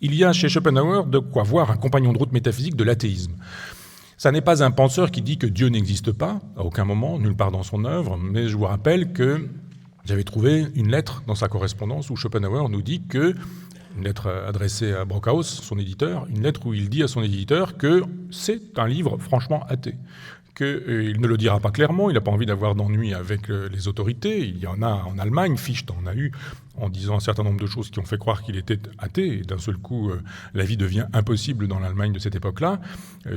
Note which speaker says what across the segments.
Speaker 1: Il y a chez Schopenhauer de quoi voir un compagnon de route métaphysique de l'athéisme. Ça n'est pas un penseur qui dit que Dieu n'existe pas, à aucun moment, nulle part dans son œuvre, mais je vous rappelle que j'avais trouvé une lettre dans sa correspondance où Schopenhauer nous dit que, une lettre adressée à Brockhaus, son éditeur, une lettre où il dit à son éditeur que c'est un livre franchement athée. Qu'il ne le dira pas clairement, il n'a pas envie d'avoir d'ennui avec les autorités. Il y en a en Allemagne, Fichte en a eu en disant un certain nombre de choses qui ont fait croire qu'il était athée. Et d'un seul coup, la vie devient impossible dans l'Allemagne de cette époque-là.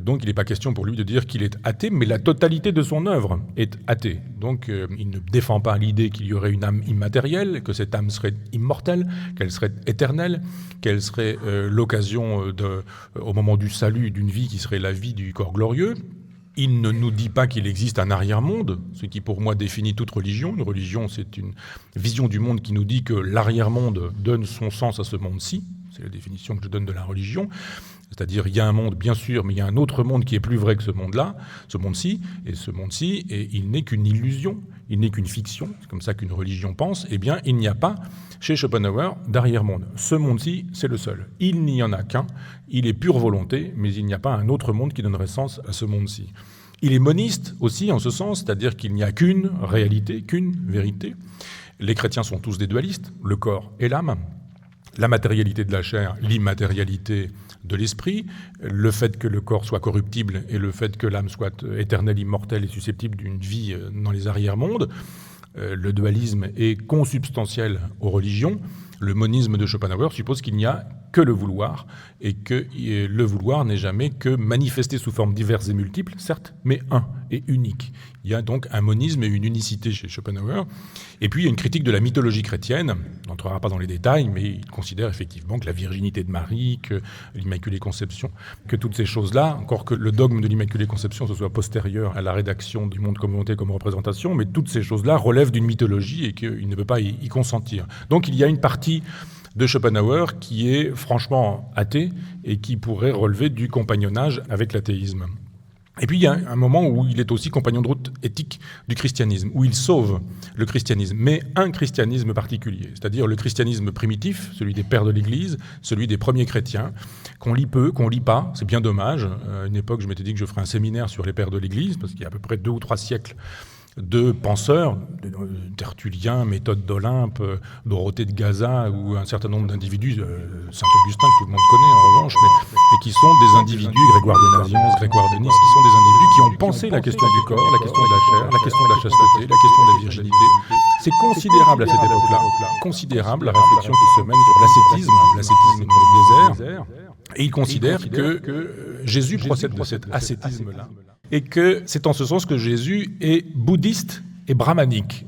Speaker 1: Donc il n'est pas question pour lui de dire qu'il est athée, mais la totalité de son œuvre est athée. Donc il ne défend pas l'idée qu'il y aurait une âme immatérielle, que cette âme serait immortelle, qu'elle serait éternelle, qu'elle serait l'occasion, au moment du salut, d'une vie qui serait la vie du corps glorieux. Il ne nous dit pas qu'il existe un arrière-monde, ce qui pour moi définit toute religion. Une religion, c'est une vision du monde qui nous dit que l'arrière-monde donne son sens à ce monde-ci. C'est la définition que je donne de la religion. C'est-à-dire, il y a un monde, bien sûr, mais il y a un autre monde qui est plus vrai que ce monde-là, ce monde-ci. Et ce monde-ci, il n'est qu'une illusion, il n'est qu'une fiction. C'est comme ça qu'une religion pense. Eh bien, il n'y a pas, chez Schopenhauer, d'arrière-monde. Ce monde-ci, c'est le seul. Il n'y en a qu'un. Il est pure volonté, mais il n'y a pas un autre monde qui donnerait sens à ce monde-ci. Il est moniste aussi, en ce sens, c'est-à-dire qu'il n'y a qu'une réalité, qu'une vérité. Les chrétiens sont tous des dualistes, le corps et l'âme. La matérialité de la chair, l'immatérialité de l'esprit, le fait que le corps soit corruptible et le fait que l'âme soit éternelle, immortelle et susceptible d'une vie dans les arrière-mondes. Le dualisme est consubstantiel aux religions. Le monisme de Schopenhauer suppose qu'il n'y a que le vouloir et que le vouloir n'est jamais que manifesté sous formes diverses et multiples, certes, mais un et unique. Il y a donc un monisme et une unicité chez Schopenhauer. Et puis il y a une critique de la mythologie chrétienne. On n'entrera pas dans les détails, mais il considère effectivement que la virginité de Marie, que l'Immaculée Conception, que toutes ces choses-là, encore que le dogme de l'Immaculée Conception ce soit postérieur à la rédaction du monde comme volonté, comme représentation, mais toutes ces choses-là relèvent d'une mythologie et qu'il ne peut pas y consentir. Donc il y a une partie de Schopenhauer qui est franchement athée et qui pourrait relever du compagnonnage avec l'athéisme. Et puis il y a un moment où il est aussi compagnon de route éthique du christianisme, où il sauve le christianisme, mais un christianisme particulier, c'est-à-dire le christianisme primitif, celui des pères de l'Église, celui des premiers chrétiens, qu'on lit peu, qu'on lit pas, c'est bien dommage. À une époque, je m'étais dit que je ferais un séminaire sur les pères de l'Église, parce qu'il y a à peu près 2 ou 3 siècles de penseurs, Tertullien, Méthode d'Olympe, Dorothée de Gaza ou un certain nombre d'individus, Saint-Augustin que tout le monde connaît en revanche, mais qui sont des individus, Grégoire de Nazianze, Grégoire de Nice, qui sont des individus qui ont pensé la question du corps, la question de la chair, la question de la chasteté, la question de la virginité. C'est considérable à cette époque-là, considérable la réflexion qui se mène sur l'ascétisme dans le désert, et il considère que Jésus procède de cet ascétisme-là. Et que c'est en ce sens que Jésus est bouddhiste et brahmanique.